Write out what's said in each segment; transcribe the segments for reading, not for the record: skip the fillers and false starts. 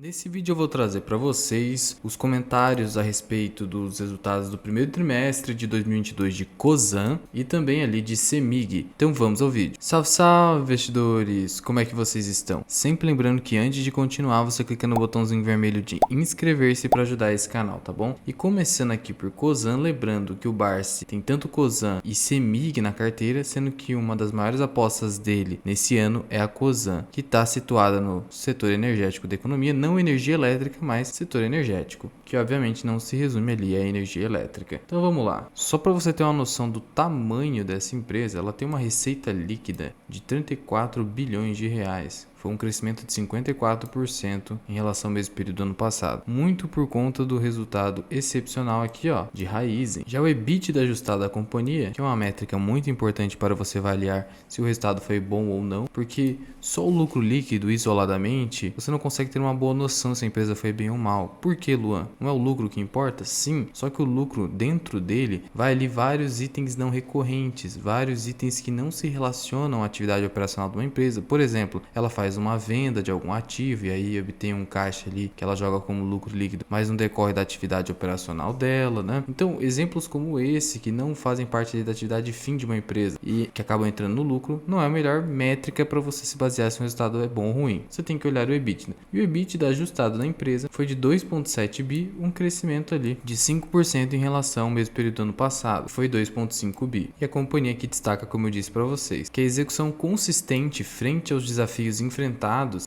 Nesse vídeo eu vou trazer para vocês os comentários a respeito dos resultados do primeiro trimestre de 2022 de Cosan e também ali de CEMIG. Então vamos ao vídeo. Salve, salve investidores! Como é que vocês estão? Sempre lembrando que antes de continuar você clica no botãozinho vermelho de inscrever-se para ajudar esse canal, tá bom? E começando aqui por Cosan, lembrando que o Barsi tem tanto Cosan e CEMIG na carteira, sendo que uma das maiores apostas dele nesse ano é a Cosan, que está situada no setor energético da economia, não energia elétrica, mas setor energético, que obviamente não se resume ali à energia elétrica. Então vamos lá. Só para você ter uma noção do tamanho dessa empresa, ela tem uma receita líquida de 34 bilhões de reais. Foi um crescimento de 54% em relação ao mesmo período do ano passado. Muito por conta do resultado excepcional aqui, ó, de Raízen. Já o EBITDA ajustado da companhia, que é uma métrica muito importante para você avaliar se o resultado foi bom ou não, porque só o lucro líquido isoladamente, você não consegue ter uma boa noção se a empresa foi bem ou mal. Por que, Luan? Não é o lucro que importa? Sim, só que o lucro dentro dele vai ali vários itens não recorrentes, vários itens que não se relacionam à atividade operacional de uma empresa. Por exemplo, ela faz uma venda de algum ativo e aí obtém um caixa ali que ela joga como lucro líquido, mas não decorre da atividade operacional dela, né? Então, exemplos como esse, que não fazem parte da atividade fim de uma empresa e que acabam entrando no lucro, não é a melhor métrica para você se basear se o resultado é bom ou ruim. Você tem que olhar o EBITDA. E o EBITDA ajustado da empresa foi de 2,7 bi, um crescimento ali de 5% em relação ao mesmo período do ano passado. Foi 2,5 bi. E a companhia aqui destaca, como eu disse para vocês, que a execução consistente frente aos desafios enfrentados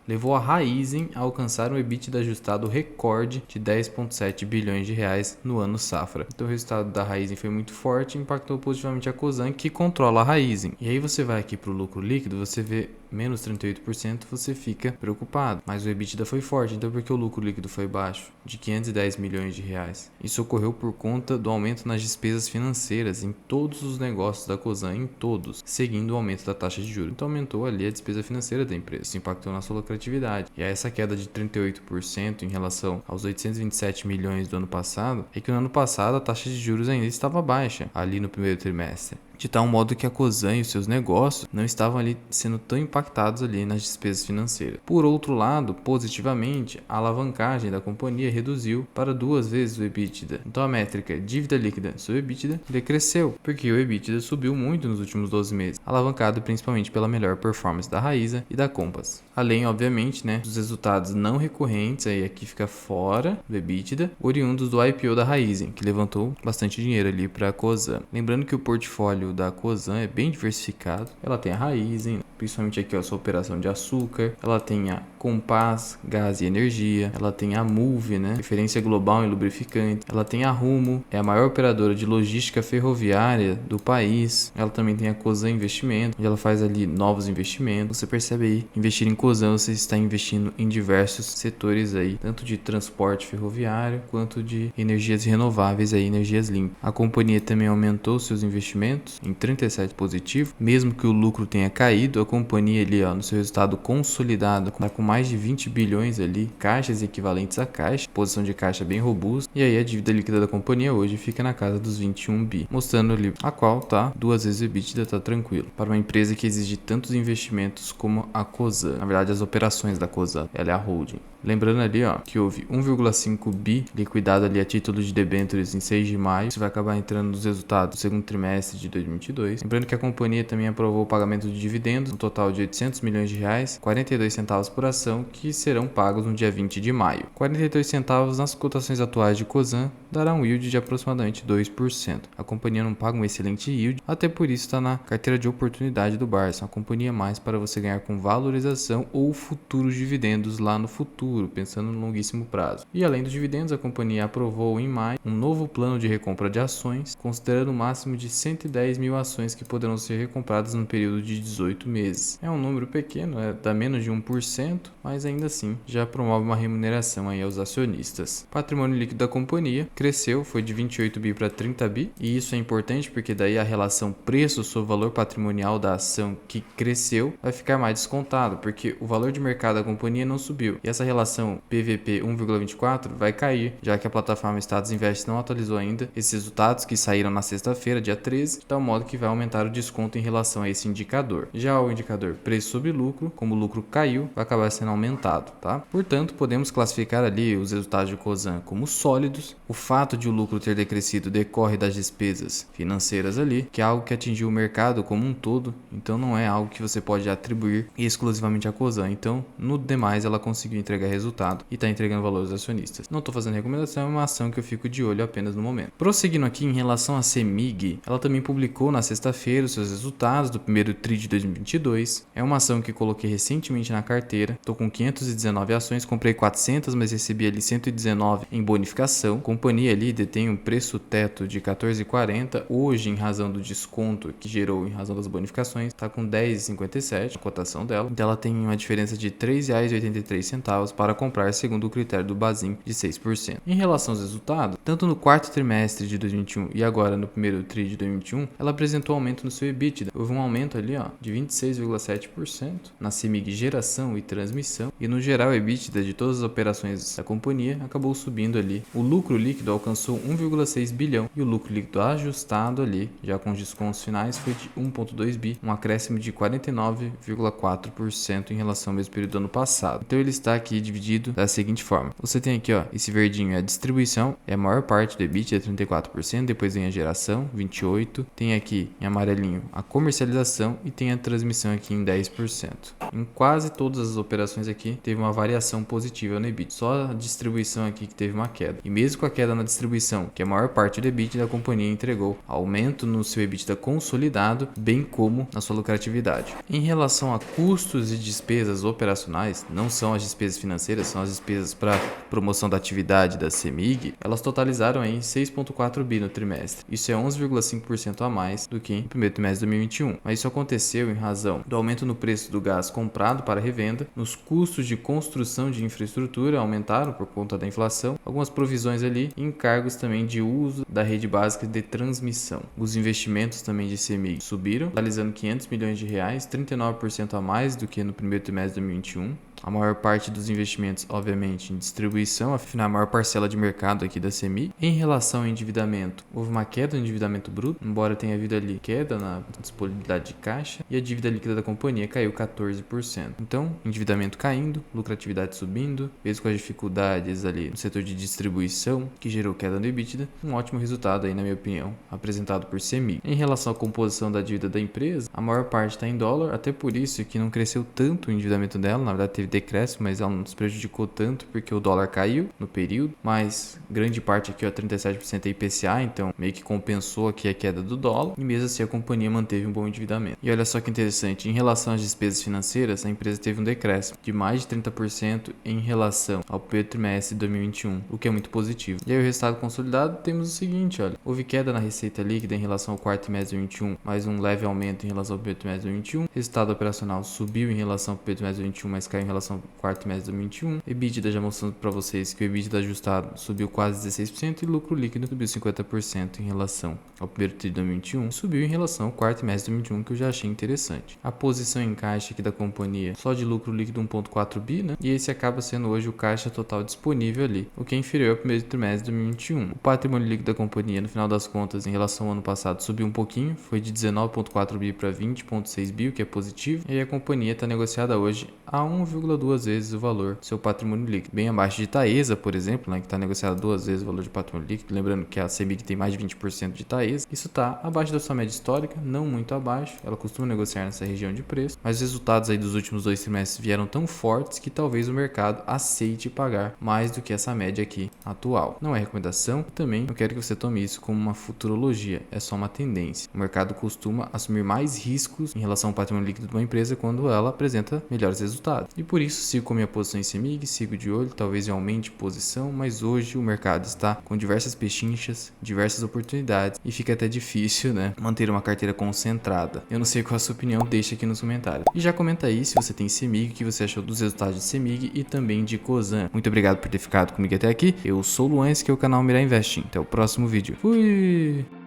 levou a Raízen a alcançar um EBITDA ajustado recorde de 10,7 bilhões de reais no ano safra. Então o resultado da Raízen foi muito forte e impactou positivamente a Cosan, que controla a Raízen. E aí você vai aqui para o lucro líquido, você vê menos 38%, você fica preocupado. Mas o EBITDA foi forte, então por que o lucro líquido foi baixo? De 510 milhões de reais. Isso ocorreu por conta do aumento nas despesas financeiras em todos os negócios da Cosan, em todos, seguindo o aumento da taxa de juros. Então aumentou ali a despesa financeira da empresa. Isso impactou na sua lucratividade. E essa queda de 38% em relação aos 827 milhões do ano passado, é que no ano passado a taxa de juros ainda estava baixa, ali no primeiro trimestre. De tal modo que a Cosan e os seus negócios não estavam ali sendo tão impactados ali nas despesas financeiras. Por outro lado, positivamente, a alavancagem da companhia reduziu para 2 vezes o EBITDA. Então a métrica dívida líquida sobre EBITDA decresceu, porque o EBITDA subiu muito nos últimos 12 meses, alavancado principalmente pela melhor performance da Raízen e da Compass. Além, obviamente, dos resultados não recorrentes, aí aqui fica fora do EBITDA, oriundos do IPO da Raízen, que levantou bastante dinheiro ali para a Cosan. Lembrando que o portfólio da Cosan é bem diversificado. Ela tem a Raízen, principalmente aqui a sua operação de açúcar. Ela tem a Compass, gás e energia. Ela tem a Moove, referência global em lubrificante. Ela tem a Rumo, é a maior operadora de logística ferroviária do país. Ela também tem a Cosan Investimento, onde ela faz ali novos investimentos. Você percebe aí, investir em Cosan, você está investindo em diversos setores aí, tanto de transporte ferroviário quanto de energias renováveis aí, energias limpas. A companhia também aumentou seus investimentos em 37 positivo, mesmo que o lucro tenha caído, a companhia ali, ó, no seu resultado consolidado, está com mais de 20 bilhões ali, caixas equivalentes a caixa, posição de caixa bem robusta, e aí a dívida líquida da companhia hoje fica na casa dos 21 bi, mostrando ali a qual tá 2 vezes o EBITDA, tá tranquilo. Para uma empresa que exige tantos investimentos como a Cosan, na verdade as operações da Cosan, ela é a holding. Lembrando ali, ó, que houve 1,5 bi liquidado ali a título de debêntures em 6 de maio. Isso vai acabar entrando nos resultados do segundo trimestre de 2022. Lembrando que a companhia também aprovou o pagamento de dividendos, um total de 800 milhões de reais, 42 centavos por ação, que serão pagos no dia 20 de maio. 42 centavos nas cotações atuais de Cosan dará um yield de aproximadamente 2%. A companhia não paga um excelente yield, até por isso está na carteira de oportunidade do Barsi, uma companhia mais para você ganhar com valorização ou futuros dividendos lá no futuro, pensando no longuíssimo prazo. E além dos dividendos, a companhia aprovou em maio um novo plano de recompra de ações, considerando o máximo de 110 mil ações que poderão ser recompradas no período de 18 meses. É um número pequeno, dá menos de 1%, mas ainda assim já promove uma remuneração aí aos acionistas. O patrimônio líquido da companhia cresceu, foi de 28 bi para 30 bi, e isso é importante porque daí a relação preço sobre valor patrimonial da ação que cresceu vai ficar mais descontado, porque o valor de mercado da companhia não subiu, e essa relação PVP 1,24 vai cair, já que a plataforma Status Invest não atualizou ainda esses resultados que saíram na sexta-feira, dia 13, de tal modo que vai aumentar o desconto em relação a esse indicador. Já o indicador preço sobre lucro, como o lucro caiu, vai acabar sendo aumentado, tá? Portanto, podemos classificar ali os resultados de Cosan como sólidos. O fato de o lucro ter decrescido decorre das despesas financeiras ali, que é algo que atingiu o mercado como um todo, então não é algo que você pode atribuir exclusivamente a Cosan. Então, no demais, ela conseguiu entregar resultado e está entregando valor aos acionistas. Não estou fazendo recomendação, é uma ação que eu fico de olho apenas no momento. Prosseguindo aqui em relação à CEMIG, ela também publicou na sexta-feira os seus resultados do primeiro TRI de 2022. É uma ação que coloquei recentemente na carteira. Estou com 519 ações, comprei 400, mas recebi ali 119 em bonificação. A companhia ali detém um preço teto de 14,40. Hoje, em razão do desconto que gerou em razão das bonificações, está com 10,57 a cotação dela. Então ela tem uma diferença de R$ 3,83 para comprar segundo o critério do Bazin de 6%. Em relação aos resultados, tanto no quarto trimestre de 2021 e agora no primeiro TRI de 2021, ela apresentou aumento no seu EBITDA. Houve um aumento ali de 26,7% na CEMIG geração e transmissão, e no geral o EBITDA de todas as operações da companhia acabou subindo ali. O lucro líquido alcançou 1,6 bilhão e o lucro líquido ajustado ali, já com os descontos finais, foi de 1,2 bi, um acréscimo de 49,4% em relação ao mesmo período do ano passado. Então ele está aqui dividido da seguinte forma: você tem aqui esse verdinho é a distribuição, é a maior parte do EBITDA, 34%, depois vem a geração, 28%, tem aqui em amarelinho a comercialização e tem a transmissão aqui em 10%. Em quase todas as operações aqui teve uma variação positiva no EBITDA, só a distribuição aqui que teve uma queda. E mesmo com a queda na distribuição, que é a maior parte do EBITDA, a companhia entregou aumento no seu EBITDA consolidado, bem como na sua lucratividade. Em relação a custos e despesas operacionais, não são as despesas financeiras, são as despesas para promoção da atividade da CEMIG, elas totalizaram aí 6,4 bi no trimestre. Isso é 11,5% a mais do que no primeiro trimestre de 2021. Mas isso aconteceu em razão do aumento no preço do gás comprado para revenda, nos custos de construção de infraestrutura aumentaram por conta da inflação, algumas provisões ali e encargos também de uso da rede básica de transmissão. Os investimentos também de CEMIG subiram, totalizando 500 milhões de reais, 39% a mais do que no primeiro trimestre de 2021. A maior parte dos investimentos, obviamente, em distribuição, afinal, a maior parcela de mercado aqui da CEMIG. Em relação ao endividamento, houve uma queda no endividamento bruto, embora tenha havido ali queda na disponibilidade de caixa, e a dívida líquida da companhia caiu 14%. Então, endividamento caindo, lucratividade subindo, mesmo com as dificuldades ali no setor de distribuição, que gerou queda no EBITDA, um ótimo resultado aí, na minha opinião, apresentado por CEMIG. Em relação à composição da dívida da empresa, a maior parte está em dólar, até por isso que não cresceu tanto o endividamento dela, na verdade teve decréscimo, mas ela não nos prejudicou tanto porque o dólar caiu no período, mas grande parte aqui, 37% é IPCA, então meio que compensou aqui a queda do dólar, e mesmo assim a companhia manteve um bom endividamento. E olha só que interessante, em relação às despesas financeiras, a empresa teve um decréscimo de mais de 30% em relação ao primeiro trimestre de 2021, o que é muito positivo. E aí o resultado consolidado, temos o seguinte, olha, houve queda na receita líquida em relação ao quarto trimestre de 2021, mais um leve aumento em relação ao primeiro trimestre de 2021, resultado operacional subiu em relação ao primeiro trimestre de 2021, mas caiu em relação ao quarto trimestre de 2021, EBITDA já mostrando para vocês que o EBITDA ajustado subiu quase 16% e lucro líquido subiu 50% em relação ao primeiro trimestre de 2021, subiu em relação ao quarto trimestre de 2021, que eu já achei interessante. A posição em caixa aqui da companhia, só de lucro líquido 1,4 bi, né? E esse acaba sendo hoje o caixa total disponível ali, o que é inferior ao primeiro trimestre de 2021. O patrimônio líquido da companhia, no final das contas, em relação ao ano passado, subiu um pouquinho, foi de 19,4 bi para 20,6 bi, o que é positivo, e a companhia está negociada hoje a 1,2 vezes o valor do seu patrimônio líquido, bem abaixo de Taesa, por exemplo, né, que está negociada 2 vezes o valor de patrimônio líquido, lembrando que a CEMIG tem mais de 20% de Taesa. Isso está abaixo da sua média histórica, não muito abaixo, ela costuma negociar nessa região de preço, mas os resultados aí dos últimos 2 trimestres vieram tão fortes que talvez o mercado aceite pagar mais do que essa média aqui atual. Não é recomendação, também não quero que você tome isso como uma futurologia, é só uma tendência. O mercado costuma assumir mais riscos em relação ao patrimônio líquido de uma empresa quando ela apresenta melhores resultados. E por isso sigo com a minha posição em CEMIG, sigo de olho, talvez eu aumente posição, mas hoje o mercado está com diversas pechinchas, diversas oportunidades e fica até difícil, né, manter uma carteira concentrada. Eu não sei qual a sua opinião, deixa aqui nos comentários. E já comenta aí se você tem CEMIG, o que você achou dos resultados de CEMIG e também de Cosan. Muito obrigado por ter ficado comigo até aqui. Eu sou o Luan, esse aqui é o canal Mirai Investing. Até o próximo vídeo. Fui!